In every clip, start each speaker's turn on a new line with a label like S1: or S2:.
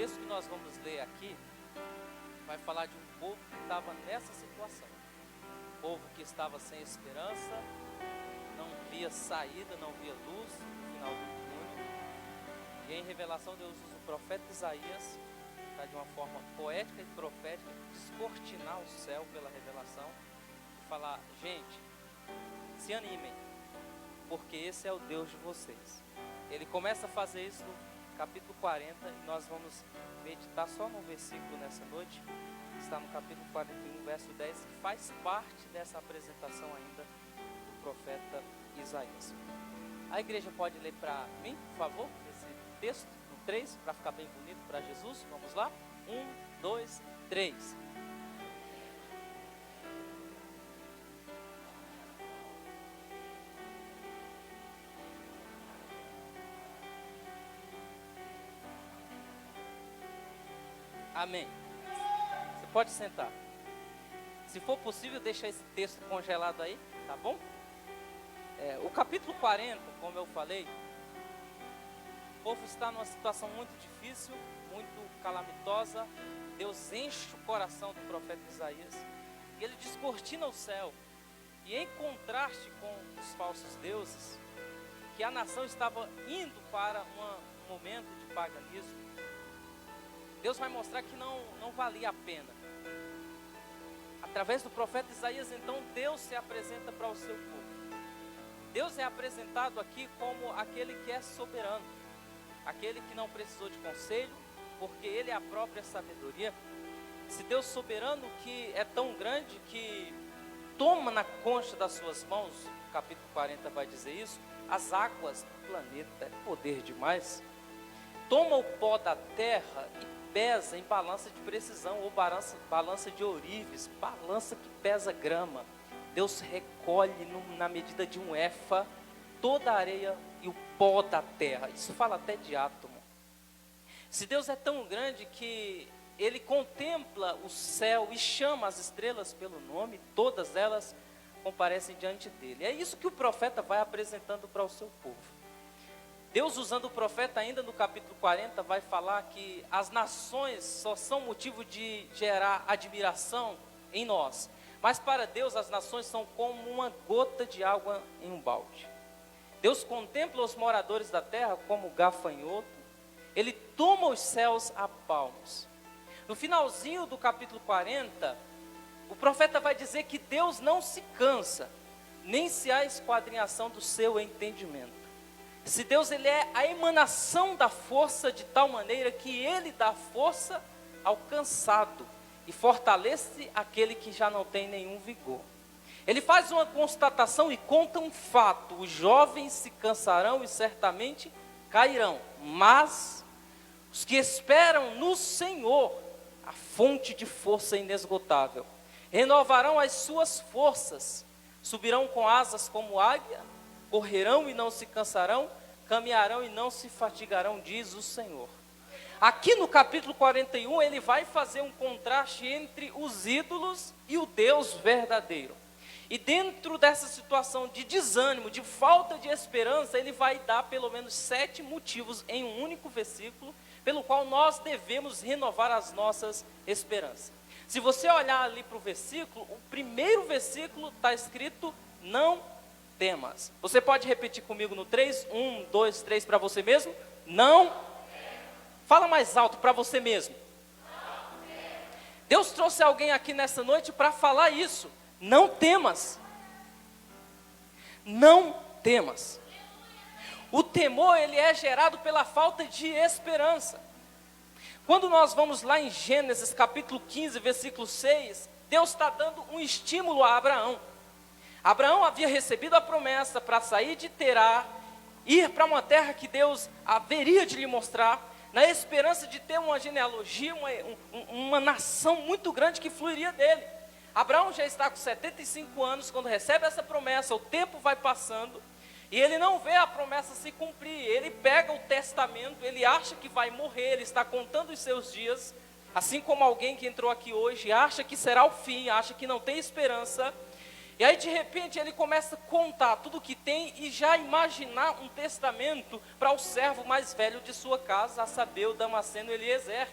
S1: texto que nós vamos ler aqui vai falar de um povo que estava nessa situação. Um povo que estava sem esperança, não via saída, não via luz no final do túnel. E em revelação Deus usa o profeta Isaías para, de uma forma poética e profética, descortinar o céu pela revelação e falar: gente, se animem, porque esse é o Deus de vocês. Ele começa a fazer isso no capítulo 40 e nós vamos meditar só num versículo nessa noite. Está no capítulo 41, verso 10, que faz parte dessa apresentação ainda do profeta Isaías. A igreja pode ler para mim, por favor, esse texto, no 3, para ficar bem bonito para Jesus. Vamos lá? 1, 2, 3. Amém. Você pode sentar. Se for possível, deixa esse texto congelado aí, tá bom? O capítulo 40, como eu falei, o povo está numa situação muito difícil, muito calamitosa. Deus enche o coração do profeta Isaías e ele descortina o céu. E em contraste com os falsos deuses, que a nação estava indo para um momento de paganismo, Deus vai mostrar que não valia a pena. Através do profeta Isaías, então, Deus se apresenta para o seu povo. Deus é apresentado aqui como aquele que é soberano, aquele que não precisou de conselho, porque Ele é a própria sabedoria. Esse Deus soberano que é tão grande que toma na concha das suas mãos, o capítulo 40 vai dizer isso, as águas do planeta. É poder demais. Toma o pó da terra e pesa em balança de precisão, ou balança de ourives, balança que pesa grama. Deus recolhe na medida de um efa toda a areia e o pó da terra. Isso fala até de átomo. Se Deus é tão grande que Ele contempla o céu e chama as estrelas pelo nome, todas elas comparecem diante dele. É isso que o profeta vai apresentando para o seu povo. Deus, usando o profeta ainda no capítulo 40, vai falar que as nações só são motivo de gerar admiração em nós. Mas para Deus as nações são como uma gota de água em um balde. Deus contempla os moradores da terra como gafanhoto. Ele toma os céus a palmos. No finalzinho do capítulo 40, o profeta vai dizer que Deus não se cansa, nem se há esquadrinhação do seu entendimento. Esse Deus, Ele é a emanação da força de tal maneira que Ele dá força ao cansado e fortalece aquele que já não tem nenhum vigor. Ele faz uma constatação e conta um fato: os jovens se cansarão e certamente cairão, mas os que esperam no Senhor, a fonte de força inesgotável, renovarão as suas forças, subirão com asas como águia, correrão e não se cansarão, caminharão e não se fatigarão, diz o Senhor. Aqui no capítulo 41, ele vai fazer um contraste entre os ídolos e o Deus verdadeiro. E dentro dessa situação de desânimo, de falta de esperança, ele vai dar pelo menos 7 motivos em um único versículo, pelo qual nós devemos renovar as nossas esperanças. Se você olhar ali para o versículo, o primeiro versículo está escrito: não temas. Você pode repetir comigo no 3? 1, 2, 3 para você mesmo? Não. Fala mais alto para você mesmo. Deus trouxe alguém aqui nessa noite para falar isso. Não temas. Não temas. O temor, ele é gerado pela falta de esperança. Quando nós vamos lá em Gênesis capítulo 15, versículo 6, Deus está dando um estímulo a Abraão. Abraão havia recebido a promessa para sair de Terá, ir para uma terra que Deus haveria de lhe mostrar, na esperança de ter uma genealogia, uma nação muito grande que fluiria dele. Abraão já está com 75 anos quando recebe essa promessa, o tempo vai passando, e ele não vê a promessa se cumprir. Ele pega o testamento, ele acha que vai morrer, ele está contando os seus dias, assim como alguém que entrou aqui hoje, acha que será o fim, acha que não tem esperança. E aí de repente ele começa a contar tudo o que tem e já imaginar um testamento para o servo mais velho de sua casa, a saber, o Damasceno Eliezer.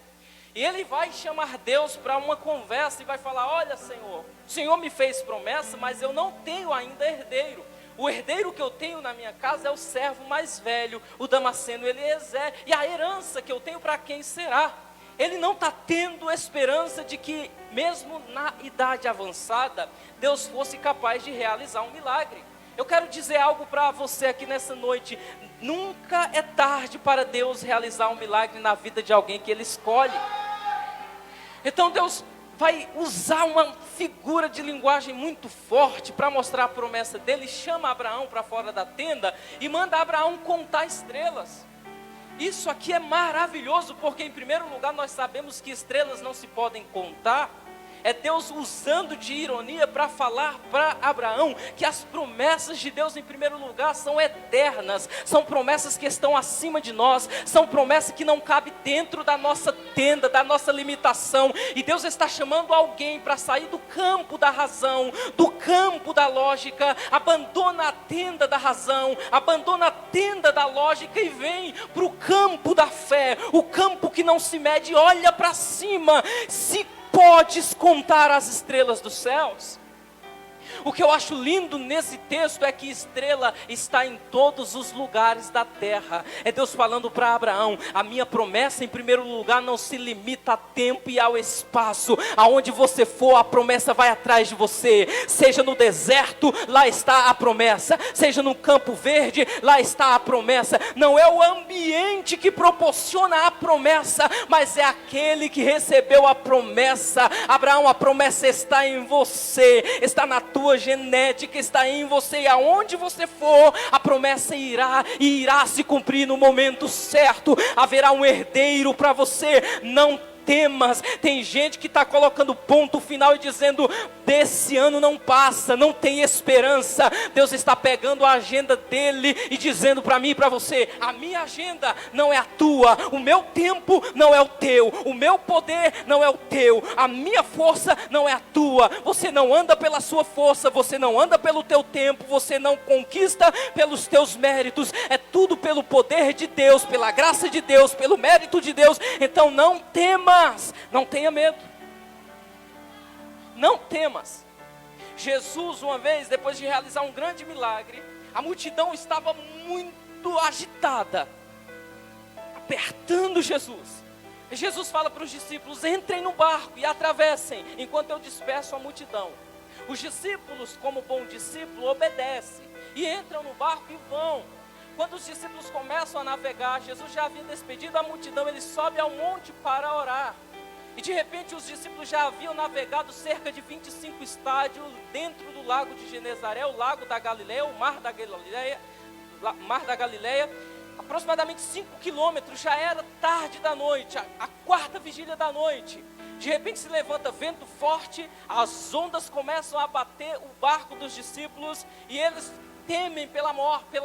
S1: E ele vai chamar Deus para uma conversa e vai falar: olha, Senhor, o Senhor me fez promessa, mas eu não tenho ainda herdeiro. O herdeiro que eu tenho na minha casa é o servo mais velho, o Damasceno Eliezer. E a herança que eu tenho para quem será? Ele não está tendo esperança de que, mesmo na idade avançada, Deus fosse capaz de realizar um milagre. Eu quero dizer algo para você aqui nessa noite: nunca é tarde para Deus realizar um milagre na vida de alguém que Ele escolhe. Então Deus vai usar uma figura de linguagem muito forte para mostrar a promessa dele. Chama Abraão para fora da tenda e manda Abraão contar estrelas. Isso aqui é maravilhoso, porque em primeiro lugar nós sabemos que estrelas não se podem contar. É Deus usando de ironia para falar para Abraão que as promessas de Deus em primeiro lugar são eternas, são promessas que estão acima de nós, são promessas que não cabem dentro da nossa tenda, da nossa limitação. E Deus está chamando alguém para sair do campo da razão, do campo da lógica. Abandona a tenda da razão, abandona a tenda da lógica e vem para o campo da fé, o campo que não se mede. Olha para cima, se podes contar as estrelas dos céus. O que eu acho lindo nesse texto é que estrela está em todos os lugares da terra. É Deus falando para Abraão: a minha promessa em primeiro lugar não se limita a tempo e ao espaço. Aonde você for, a promessa vai atrás de você. Seja no deserto, lá está a promessa. Seja no campo verde, lá está a promessa. Não é o ambiente que proporciona a promessa, mas é aquele que recebeu a promessa. Abraão, a promessa está em você, está na tua genética, está em você, e aonde você for, a promessa irá se cumprir no momento certo. Haverá um herdeiro para você. Não temas. Tem gente que está colocando ponto final e dizendo: desse ano não passa, não tem esperança. Deus está pegando a agenda dele e dizendo para mim e para você: a minha agenda não é a tua, o meu tempo não é o teu, o meu poder não é o teu, a minha força não é a tua. Você não anda pela sua força, você não anda pelo teu tempo, você não conquista pelos teus méritos, é tudo pelo poder de Deus, pela graça de Deus, pelo mérito de Deus. Então não temas, não tenha medo, não temas. Jesus, uma vez, depois de realizar um grande milagre, a multidão estava muito agitada, apertando Jesus. E Jesus fala para os discípulos: entrem no barco e atravessem, enquanto eu disperso a multidão. Os discípulos, como bom discípulo, obedecem e entram no barco e vão. Quando os discípulos começam a navegar, Jesus já havia despedido a multidão, ele sobe ao monte para orar. E de repente os discípulos já haviam navegado cerca de 25 estádios dentro do lago de Genezaré, o lago da Galileia, o mar da Galileia, aproximadamente 5 quilômetros. Já era tarde da noite, a quarta vigília da noite. De repente se levanta vento forte, as ondas começam a bater o barco dos discípulos e eles temem pela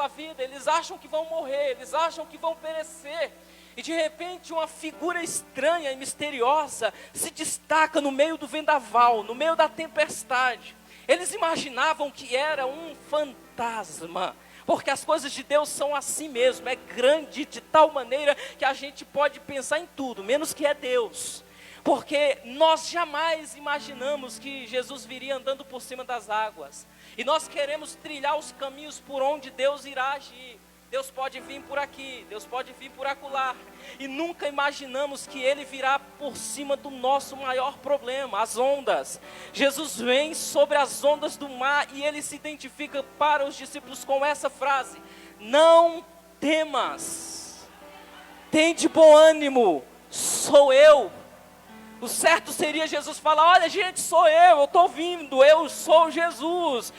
S1: vida, eles acham que vão morrer, eles acham que vão perecer. E de repente uma figura estranha e misteriosa se destaca no meio do vendaval, no meio da tempestade. Eles imaginavam que era um fantasma, porque as coisas de Deus são assim mesmo, é grande de tal maneira que a gente pode pensar em tudo, menos que é Deus. Porque nós jamais imaginamos que Jesus viria andando por cima das águas. E nós queremos trilhar os caminhos por onde Deus irá agir. Deus pode vir por aqui, Deus pode vir por acolá. E nunca imaginamos que Ele virá por cima do nosso maior problema, as ondas. Jesus vem sobre as ondas do mar e Ele se identifica para os discípulos com essa frase: não temas, tem de bom ânimo, sou eu. O certo seria Jesus falar: olha gente, sou eu estou vindo, eu sou Jesus.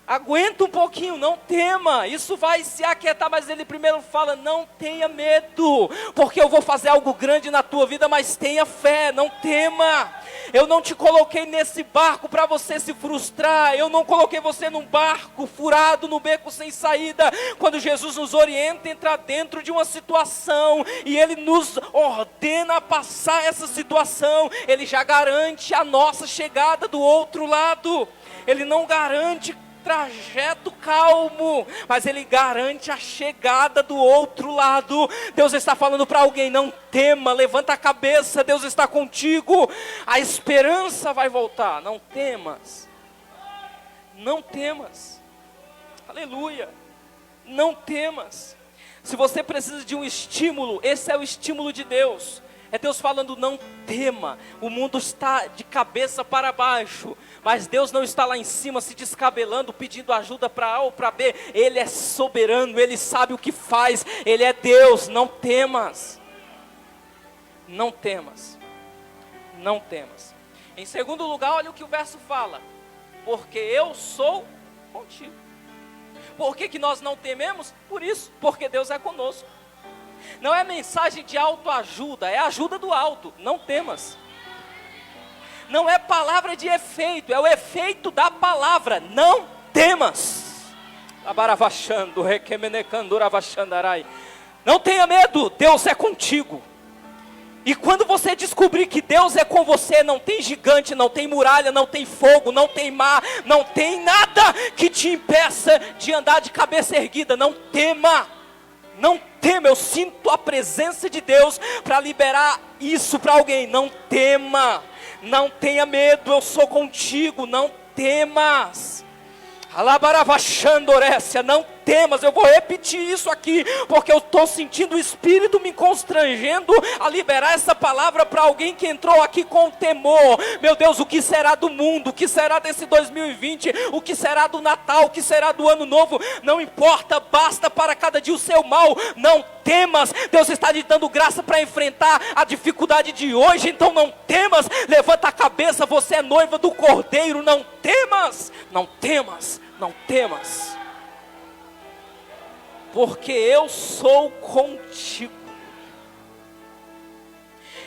S1: Aguenta um pouquinho, não tema, isso vai se aquietar. Mas ele primeiro fala: não tenha medo, porque eu vou fazer algo grande na tua vida, mas tenha fé, não tema. Eu não te coloquei nesse barco para você se frustrar. Eu não coloquei você num barco furado, no beco sem saída. Quando Jesus nos orienta a entrar dentro de uma situação e Ele nos ordena a passar essa situação, Ele já garante a nossa chegada do outro lado. Ele não garante trajeto calmo, mas Ele garante a chegada do outro lado. Deus está falando para alguém: não tema, levanta a cabeça, Deus está contigo, a esperança vai voltar. Não temas, não temas, aleluia, não temas. Se você precisa de um estímulo, esse é o estímulo de Deus. É Deus falando: não tema, o mundo está de cabeça para baixo, mas Deus não está lá em cima se descabelando, pedindo ajuda para A ou para B. Ele é soberano, Ele sabe o que faz, Ele é Deus. Não temas, não temas, não temas. Em segundo lugar, olha o que o verso fala: porque eu sou contigo. Por que nós não tememos? Por isso, porque Deus é conosco. Não é mensagem de autoajuda, é ajuda do alto. Não temas. Não é palavra de efeito, é o efeito da palavra. Não temas. Não tenha medo, Deus é contigo. E quando você descobrir que Deus é com você, não tem gigante, não tem muralha, não tem fogo, não tem mar, não tem nada que te impeça de andar de cabeça erguida. Não tema, não tema. Eu sinto a presença de Deus para liberar isso para alguém. Não tema, não tenha medo, eu sou contigo, não temas. Não temas. Eu vou repetir isso aqui, porque eu estou sentindo o Espírito me constrangendo a liberar essa palavra para alguém que entrou aqui com temor. Meu Deus, o que será do mundo? O que será desse 2020? O que será do Natal? O que será do Ano Novo? Não importa, basta para cada dia o seu mal. Não temas. Deus está te dando graça para enfrentar a dificuldade de hoje. Então não temas. Levanta a cabeça, você é noiva do Cordeiro. Não temas, não temas, não temas, porque eu sou contigo.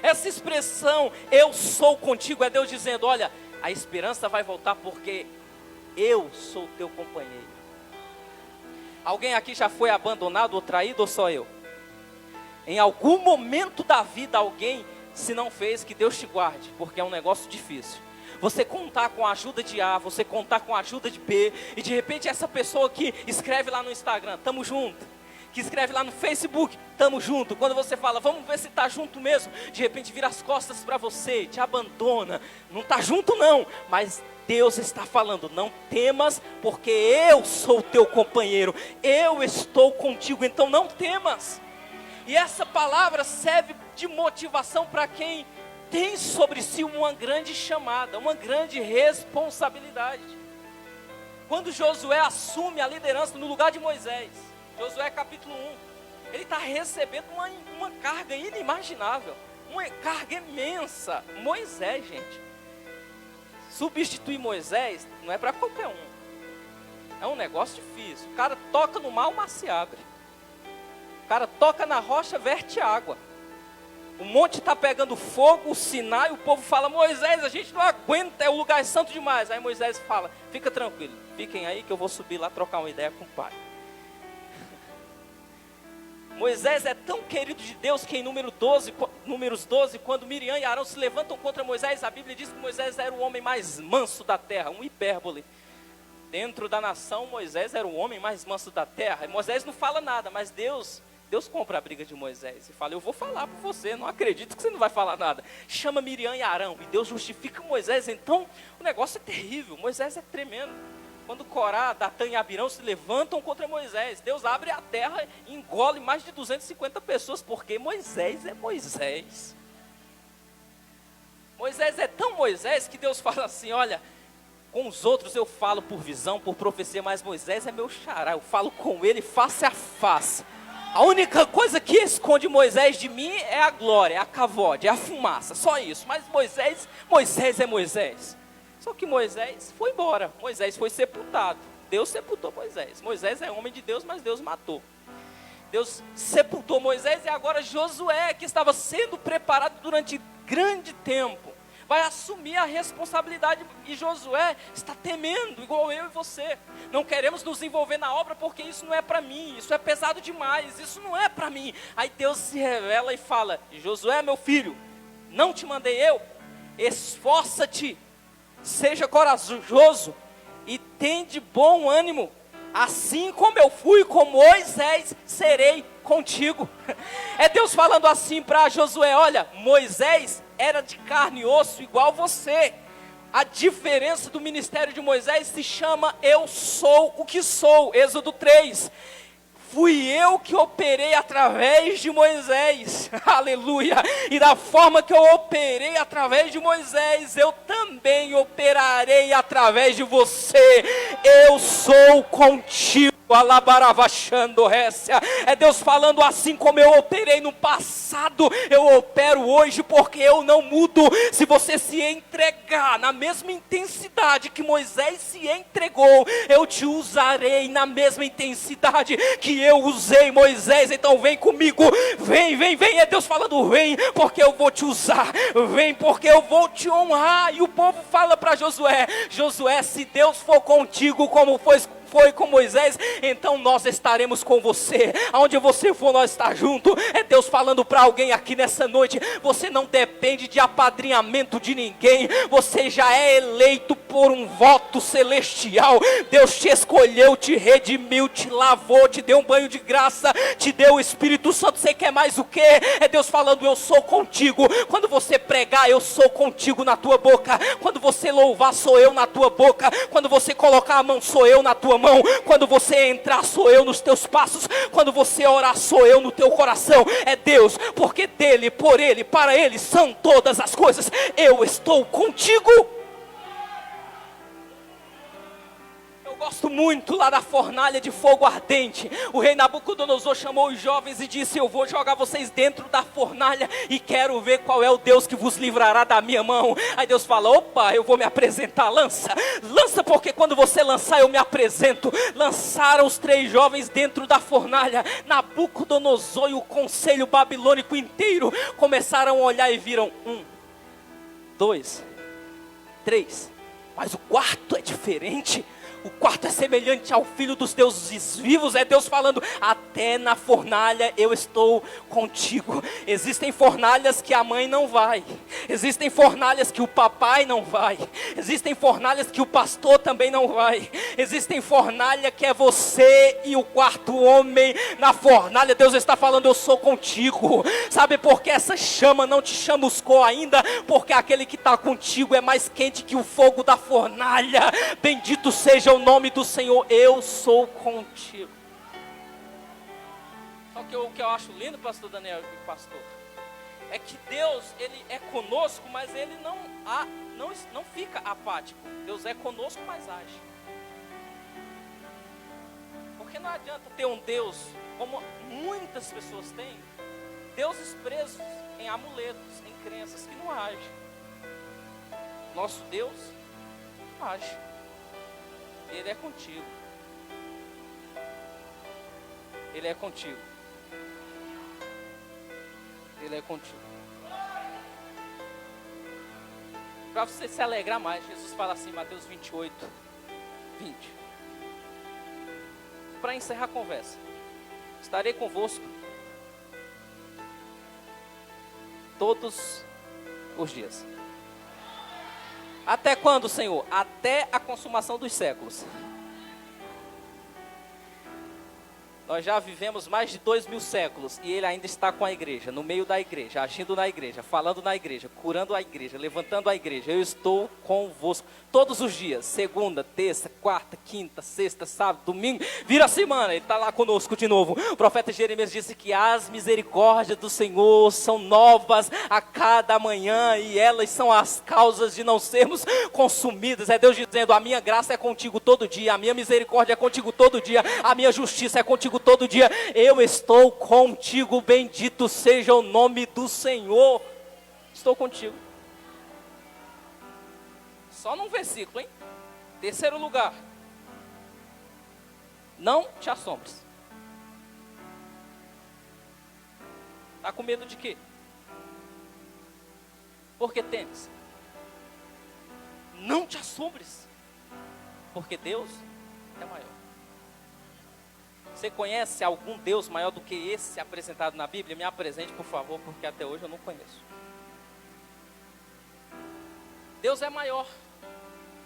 S1: Essa expressão, eu sou contigo, é Deus dizendo: olha, a esperança vai voltar porque eu sou teu companheiro. Alguém aqui já foi abandonado ou traído, ou só eu? Em algum momento da vida alguém, se não fez, que Deus te guarde, porque é um negócio difícil. Você contar com a ajuda de A, você contar com a ajuda de B, e de repente essa pessoa que escreve lá no Instagram, tamo junto, que escreve lá no Facebook, tamo junto, quando você fala, vamos ver se tá junto mesmo, de repente vira as costas para você, te abandona, não tá junto não, mas Deus está falando: não temas, porque eu sou teu companheiro, eu estou contigo, então não temas. E essa palavra serve de motivação para quem tem sobre si uma grande chamada, uma grande responsabilidade. Quando Josué assume a liderança no lugar de Moisés, Josué capítulo 1, ele está recebendo uma carga inimaginável, uma carga imensa. Moisés, gente, substituir Moisés não é para qualquer um, é um negócio difícil. O cara toca no mar, o mar se abre. O cara toca na rocha, verte água. O monte está pegando fogo, o Sinai, o povo fala: Moisés, a gente não aguenta, é o lugar santo demais. Aí Moisés fala: fica tranquilo, fiquem aí que eu vou subir lá trocar uma ideia com o pai. Moisés é tão querido de Deus que em Números 12, quando Miriam e Arão se levantam contra Moisés, a Bíblia diz que Moisés era o homem mais manso da terra, um hipérbole. Dentro da nação, Moisés era o homem mais manso da terra. Moisés não fala nada, mas Deus compra a briga de Moisés e fala: eu vou falar por você, não acredito que você não vai falar nada. Chama Miriam e Arão e Deus justifica Moisés. Então o negócio é terrível, Moisés é tremendo. Quando Corá, Datã e Abirão se levantam contra Moisés, Deus abre a terra e engole mais de 250 pessoas, porque Moisés é Moisés. Moisés é tão Moisés que Deus fala assim: olha, com os outros eu falo por visão, por profecia, mas Moisés é meu xará, eu falo com ele face a face. A única coisa que esconde Moisés de mim é a glória, é a cavode, é a fumaça, só isso. Mas Moisés é Moisés. Só que Moisés foi embora, Moisés foi sepultado. Deus sepultou Moisés. Moisés é homem de Deus, mas Deus matou. Deus sepultou Moisés e agora Josué, que estava sendo preparado durante grande tempo vai assumir a responsabilidade. E Josué está temendo, igual eu e você. Não queremos nos envolver na obra porque isso não é para mim, isso é pesado demais, isso não é para mim. Aí Deus se revela e fala: Josué, meu filho, não te mandei eu? Esforça-te, seja corajoso e tem de bom ânimo. Assim como eu fui com Moisés, serei contigo. É Deus falando assim para Josué: olha, Moisés era de carne e osso igual você. A diferença do ministério de Moisés se chama eu sou o que sou. Êxodo 3. Fui eu que operei através de Moisés, aleluia, e da forma que eu operei através de Moisés, eu também operarei através de você. Eu sou contigo. É Deus falando: assim como eu operei no passado, eu opero hoje, porque eu não mudo. Se você se entregar na mesma intensidade que Moisés se entregou, eu te usarei na mesma intensidade que eu usei Moisés. Então vem comigo, vem, vem, vem. É Deus falando: vem, porque eu vou te usar, vem, porque eu vou te honrar. E o povo fala para Josué: Josué, se Deus for contigo como foi com Moisés, então nós estaremos com você. Aonde você for, nós estar junto. É Deus falando para alguém aqui nessa noite: você não depende de apadrinhamento de ninguém, você já é eleito por um voto celestial. Deus te escolheu, te redimiu, te lavou, te deu um banho de graça, te deu o Espírito Santo. Você quer mais o quê? É Deus falando: eu sou contigo. Quando você pregar, eu sou contigo na tua boca. Quando você louvar, sou eu na tua boca. Quando você colocar a mão, sou eu na tua mão. Quando você entrar, sou eu nos teus passos. Quando você orar, sou eu no teu coração. É Deus, porque dele, por ele, para ele são todas as coisas. Eu estou contigo. Eu gosto muito lá da fornalha de fogo ardente. O rei Nabucodonosor chamou os jovens e disse: eu vou jogar vocês dentro da fornalha e quero ver qual é o Deus que vos livrará da minha mão. Aí Deus fala: opa, eu vou me apresentar. Lança, porque quando você lançar eu me apresento. Lançaram os 3 jovens dentro da fornalha. Nabucodonosor e o conselho babilônico inteiro começaram a olhar e viram: 1, 2, 3. Mas o quarto é diferente. O quarto é semelhante ao Filho dos deuses vivos. É Deus falando: até na fornalha eu estou contigo. Existem fornalhas que a mãe não vai. Existem fornalhas que o papai não vai. Existem fornalhas que o pastor também não vai. Existem fornalha que é você e o quarto homem na fornalha. Deus está falando: eu sou contigo. Sabe por que essa chama não te chamuscou ainda? Porque aquele que está contigo é mais quente que o fogo da fornalha. Bendito seja o nome do Senhor. Eu sou contigo. Só que o que eu acho lindo, pastor Daniel e pastor, é que Deus, ele é conosco, mas ele não fica apático. Deus é conosco, mas age. Porque não adianta ter um Deus como muitas pessoas têm, deuses presos em amuletos, em crenças que não agem. Nosso Deus age. Ele é contigo. Ele é contigo. Ele é contigo. Para você se alegrar mais, Jesus fala assim, Mateus 28, 20. Para encerrar a conversa: estarei convosco todos os dias. Até quando, Senhor? Até a consumação dos séculos. Nós já vivemos mais de 2000 séculos e Ele ainda está com a igreja, no meio da igreja, agindo na igreja, falando na igreja, curando a igreja, levantando a igreja. Eu estou convosco todos os dias, segunda, terça, quarta, quinta, sexta, sábado, domingo, vira a semana, Ele está lá conosco de novo. O profeta Jeremias disse que as misericórdias do Senhor são novas a cada manhã e elas são as causas de não sermos consumidos. É Deus dizendo: a minha graça é contigo todo dia, a minha misericórdia é contigo todo dia, a minha justiça é contigo todo dia. Eu estou contigo, bendito seja o nome do Senhor. Estou contigo. Só num versículo, hein? Terceiro lugar: não te assombres. Está com medo de quê? Por que temes? não te assombres, porque Deus é maior. Você conhece algum Deus maior do que esse apresentado na Bíblia? Me apresente, por favor, porque até hoje eu não conheço. Deus é maior.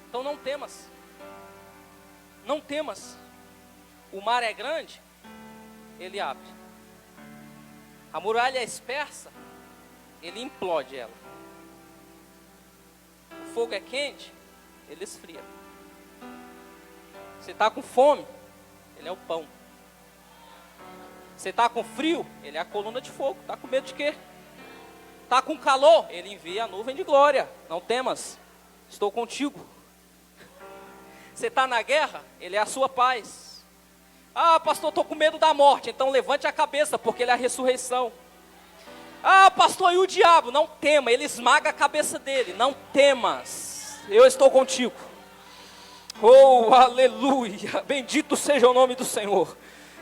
S1: Então não temas. Não temas. O mar é grande, ele abre. A muralha é espessa, ele implode ela. O fogo é quente, ele esfria. Você está com fome, ele é o pão. Você está com frio, ele é a coluna de fogo. Está com medo de quê? Está com calor, ele envia a nuvem de glória. Não temas, estou contigo. Você está na guerra, ele é a sua paz. Ah, pastor, estou com medo da morte. Então levante a cabeça, porque ele é a ressurreição. Ah, pastor, e o diabo? Não tema, ele esmaga a cabeça dele. Não temas, eu estou contigo. Oh, aleluia, bendito seja o nome do Senhor.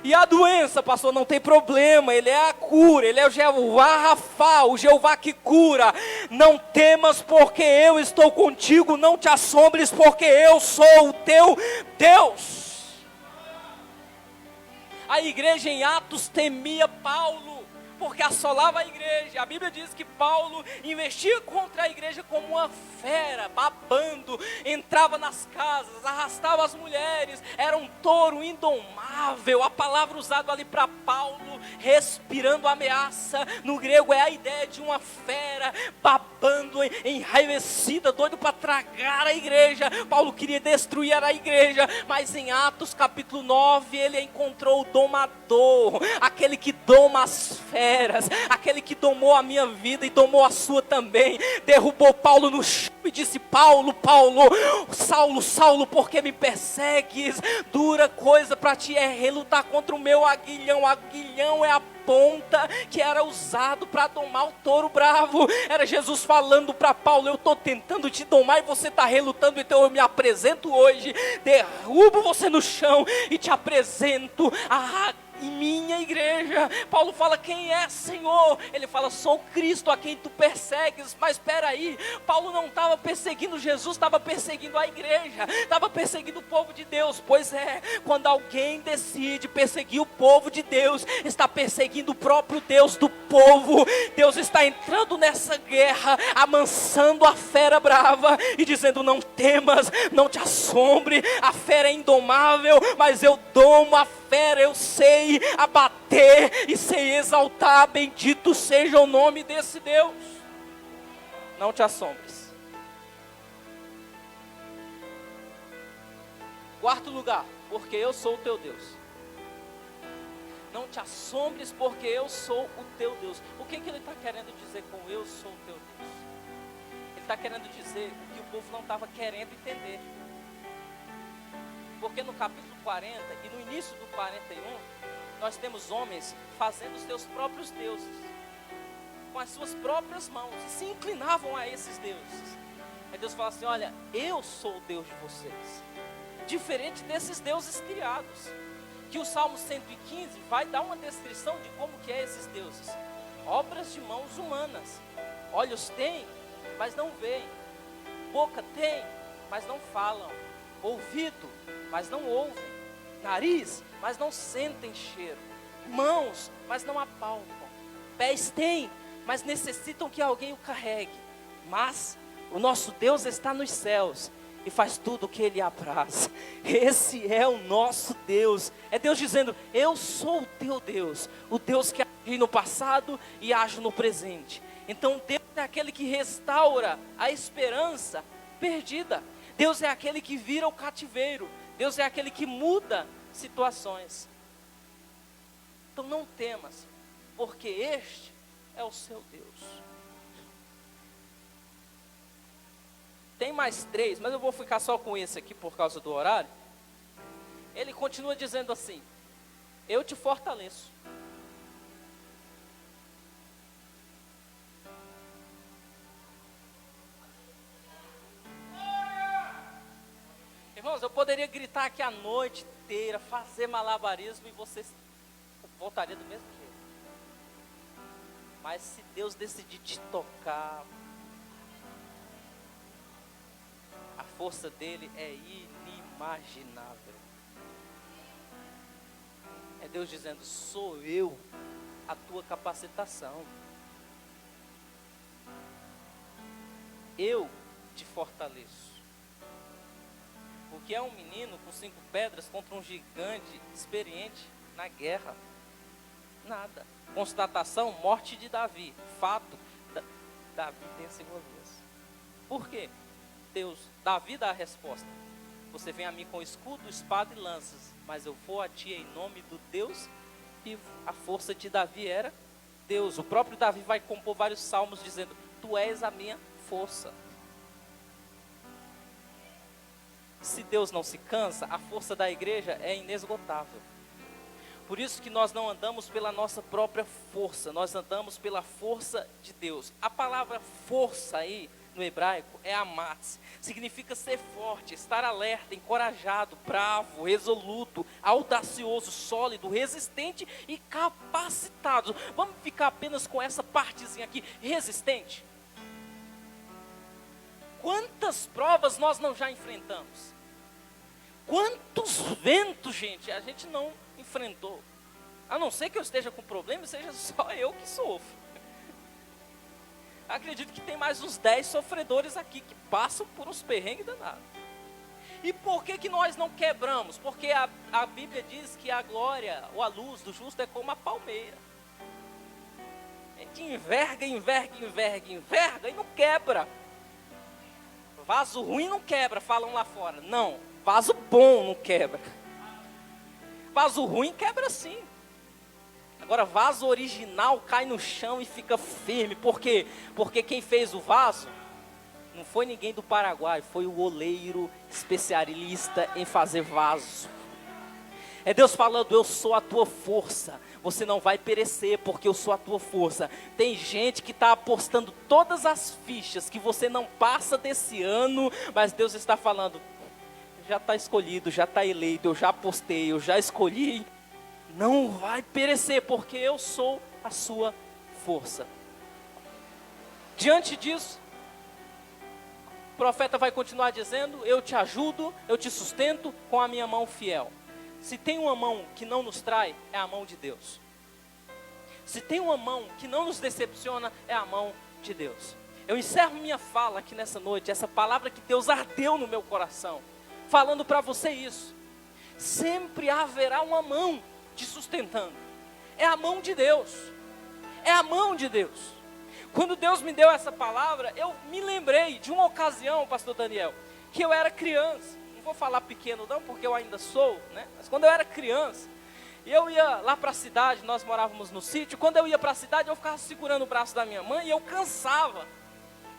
S1: E a doença, pastor, não tem problema, ele é a cura, ele é o Jeová Rafa, o Jeová que cura. Não temas, porque eu estou contigo, não te assombres, porque eu sou o teu Deus. A igreja em Atos temia Paulo, porque assolava a igreja. A Bíblia diz que Paulo investia contra a igreja como uma fera, babando, entrava nas casas, arrastava as mulheres, era um touro indomável. A palavra usada ali para Paulo, respirando ameaça, no grego é a ideia de uma fera, babando, enraivecida, doido para tragar a igreja. Paulo queria destruir a igreja, mas em Atos capítulo 9, ele encontrou o domador, aquele que doma as feras, aquele que domou a minha vida e domou a sua também. Derrubou Paulo no chão e disse: Paulo, Paulo, Saulo, Saulo, por que me persegues? Dura coisa para ti é relutar contra o meu aguilhão. O aguilhão é a ponta que era usado para domar o touro bravo. Era Jesus falando para Paulo: eu estou tentando te domar e você está relutando, então eu me apresento hoje, derrubo você no chão e te apresento a minha igreja. Paulo fala: quem é, Senhor? Ele fala: sou Cristo a quem tu persegues. Mas espera aí, Paulo não estava perseguindo Jesus, estava perseguindo a igreja, estava perseguindo o povo de Deus. Pois é, quando alguém decide perseguir o povo de Deus, está perseguindo o próprio Deus do povo. Deus está entrando nessa guerra, amansando a fera brava e dizendo: não temas, não te assombre, a fera é indomável, mas eu domo a fera, eu sei abater e sei exaltar. Bendito seja o nome desse Deus. Não te assombres. Quarto lugar, porque eu sou o teu Deus. Não te assombres, porque eu sou o teu Deus. O que ele está querendo dizer com eu sou o teu Deus? Ele está querendo dizer o que o povo não estava querendo entender. Porque no capítulo 40 e no início do 41, nós temos homens fazendo os seus próprios deuses, com as suas próprias mãos, e se inclinavam a esses deuses. Aí Deus fala assim: olha, eu sou o Deus de vocês, diferente desses deuses criados. Que o Salmo 115 vai dar uma descrição de como que é esses deuses: obras de mãos humanas. Olhos têm, mas não veem. Boca tem, mas não falam. Ouvido, mas não ouvem. Nariz, mas não sentem cheiro. Mãos, mas não apalpam. Pés têm, mas necessitam que alguém o carregue. Mas o nosso Deus está nos céus e faz tudo o que Ele apraz. Esse é o nosso Deus. É Deus dizendo: eu sou o teu Deus, o Deus que age no passado e age no presente. Então Deus é aquele que restaura a esperança perdida. Deus é aquele que vira o cativeiro. Deus é aquele que muda situações. Então não temas, porque este é o seu Deus. Tem mais 3, mas eu vou ficar só com esse aqui por causa do horário. Ele continua dizendo assim: eu te fortaleço. Irmãos, eu poderia gritar aqui a noite inteira, fazer malabarismo e vocês voltariam do mesmo jeito. Mas se Deus decidir te tocar, a força dele é inimaginável. É Deus dizendo, sou eu a tua capacitação. Eu te fortaleço. O que é um menino com 5 pedras contra um gigante experiente na guerra? Nada. Constatação, morte de Davi. Fato, Davi vence Golias. Por quê? Davi dá a resposta. Você vem a mim com escudo, espada e lanças, mas eu vou a ti em nome do Deus vivo. A força de Davi era Deus. O próprio Davi vai compor vários salmos dizendo, tu és a minha força. Se Deus não se cansa, a força da igreja é inesgotável. Por isso que nós não andamos pela nossa própria força, nós andamos pela força de Deus. A palavra força aí, no hebraico, é amatz. Significa ser forte, estar alerta, encorajado, bravo, resoluto, audacioso, sólido, resistente e capacitado. Vamos ficar apenas com essa partezinha aqui, resistente. Quantas provas nós não já enfrentamos? Quantos ventos, gente, a gente não enfrentou? A não ser que eu esteja com problema, seja só eu que sofro. Acredito que tem mais uns 10 sofredores aqui que passam por uns perrengues danados. E por que nós não quebramos? Porque a Bíblia diz que a glória ou a luz do justo é como a palmeira. A gente enverga e não quebra. Vaso ruim não quebra, falam lá fora. Não, vaso bom não quebra. Vaso ruim quebra sim. Agora vaso original cai no chão e fica firme. Por quê? Porque quem fez o vaso não foi ninguém do Paraguai, foi o oleiro especialista em fazer vaso. É Deus falando, eu sou a tua força. Você não vai perecer porque eu sou a tua força. Tem gente que está apostando todas as fichas que você não passa desse ano, mas Deus está falando, já está escolhido, já está eleito, eu já apostei, eu já escolhi. Não vai perecer porque eu sou a sua força. Diante disso, o profeta vai continuar dizendo, eu te ajudo, eu te sustento com a minha mão fiel. Se tem uma mão que não nos trai, é a mão de Deus. Se tem uma mão que não nos decepciona, é a mão de Deus. Eu encerro minha fala aqui nessa noite, essa palavra que Deus ardeu no meu coração, falando para você isso. Sempre haverá uma mão te sustentando. É a mão de Deus. É a mão de Deus. Quando Deus me deu essa palavra, eu me lembrei de uma ocasião, pastor Daniel, que eu era criança. Vou falar pequeno não, porque eu ainda sou, né? Mas quando eu era criança, eu ia lá para a cidade, nós morávamos no sítio, quando eu ia para a cidade, eu ficava segurando o braço da minha mãe e eu cansava.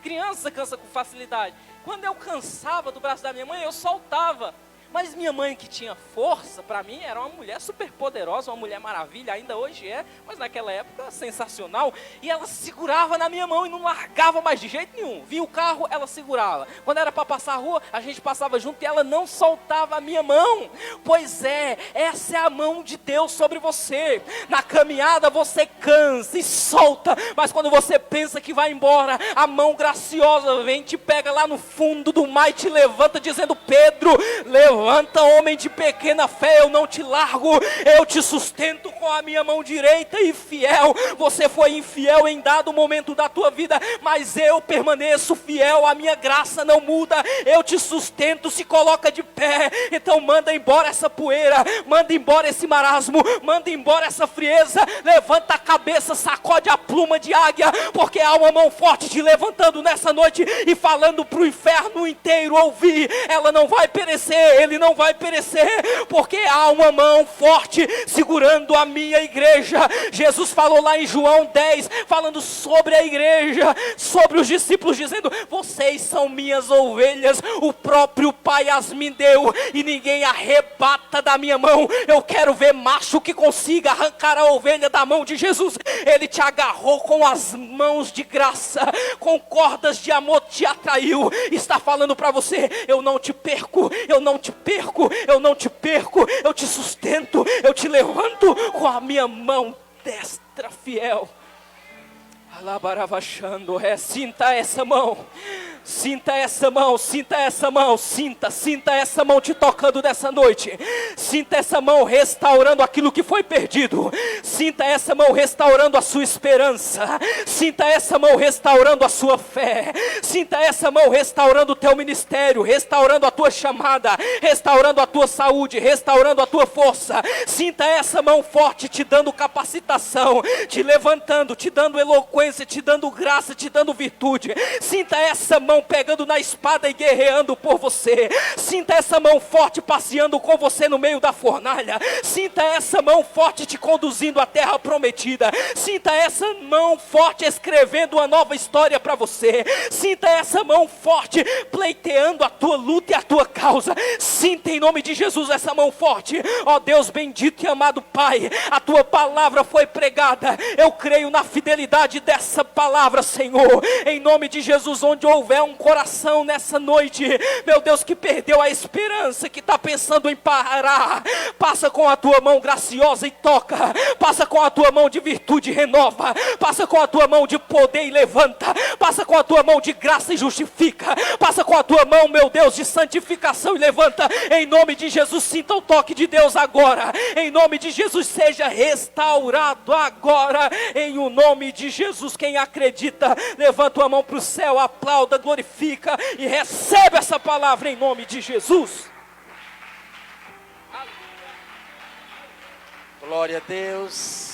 S1: Criança cansa com facilidade. Quando eu cansava do braço da minha mãe, eu soltava. Mas minha mãe, que tinha força, para mim era uma mulher super poderosa, uma mulher maravilha, ainda hoje é, mas naquela época sensacional. E ela segurava na minha mão e não largava mais de jeito nenhum. Via o carro, ela segurava. Quando era para passar a rua, a gente passava junto e ela não soltava a minha mão. Pois é, essa é a mão de Deus sobre você. Na caminhada você cansa e solta, mas quando você pensa que vai embora, a mão graciosa vem, te pega lá no fundo do mar e te levanta dizendo, Pedro, levanta, homem de pequena fé, eu não te largo, eu te sustento com a minha mão direita e fiel. Você foi infiel em dado momento da tua vida, mas eu permaneço fiel, a minha graça não muda, eu te sustento, se coloca de pé. Então manda embora essa poeira, manda embora esse marasmo, manda embora essa frieza, levanta a cabeça, sacode a pluma de águia, porque há uma mão forte te levantando nessa noite e falando para o inferno inteiro ouvir, ela não vai perecer, ele não vai perecer, porque há uma mão forte segurando a minha igreja. Jesus falou lá em João 10, falando sobre a igreja, sobre os discípulos, dizendo, vocês são minhas ovelhas, o próprio Pai as me deu, e ninguém arrebata da minha mão. Eu quero ver macho que consiga arrancar a ovelha da mão de Jesus. Ele te agarrou com as mãos de graça, com cordas de amor te atraiu, está falando para você, eu não te perco, eu não te perco, eu não te perco, eu te sustento, eu te levanto com a minha mão destra fiel. Alabaravachando, sinta essa mão, Sinta essa mão, sinta essa mão, sinta essa mão te tocando nessa noite. Sinta essa mão restaurando aquilo que foi perdido. Sinta essa mão restaurando a sua esperança. Sinta essa mão restaurando a sua fé. Sinta essa mão restaurando o teu ministério, restaurando a tua chamada, restaurando a tua saúde, restaurando a tua força. Sinta essa mão forte te dando capacitação, te levantando, te dando eloquência, te dando graça, te dando virtude. Sinta essa mão pegando na espada e guerreando por você. Sinta essa mão forte passeando com você no meio da fornalha. Sinta essa mão forte te conduzindo à terra prometida. Sinta essa mão forte escrevendo uma nova história para você. Sinta essa mão forte pleiteando a tua luta e a tua causa. Sinta em nome de Jesus essa mão forte. Ó Deus bendito e amado Pai, a tua palavra foi pregada. Eu creio na fidelidade dessa palavra, Senhor. Em nome de Jesus, onde houver um coração nessa noite, meu Deus, que perdeu a esperança, que está pensando em parar, passa com a tua mão graciosa e toca. Passa com a tua mão de virtude e renova. Passa com a tua mão de poder e levanta. Passa com a tua mão de graça e justifica. Passa com a tua mão, meu Deus, de santificação e levanta. Em nome de Jesus, sinta o toque de Deus agora. Em nome de Jesus, seja restaurado agora. Em o nome de Jesus, quem acredita, levanta a mão para o céu, aplauda, glorifica e recebe essa palavra em nome de Jesus.
S2: Glória a Deus.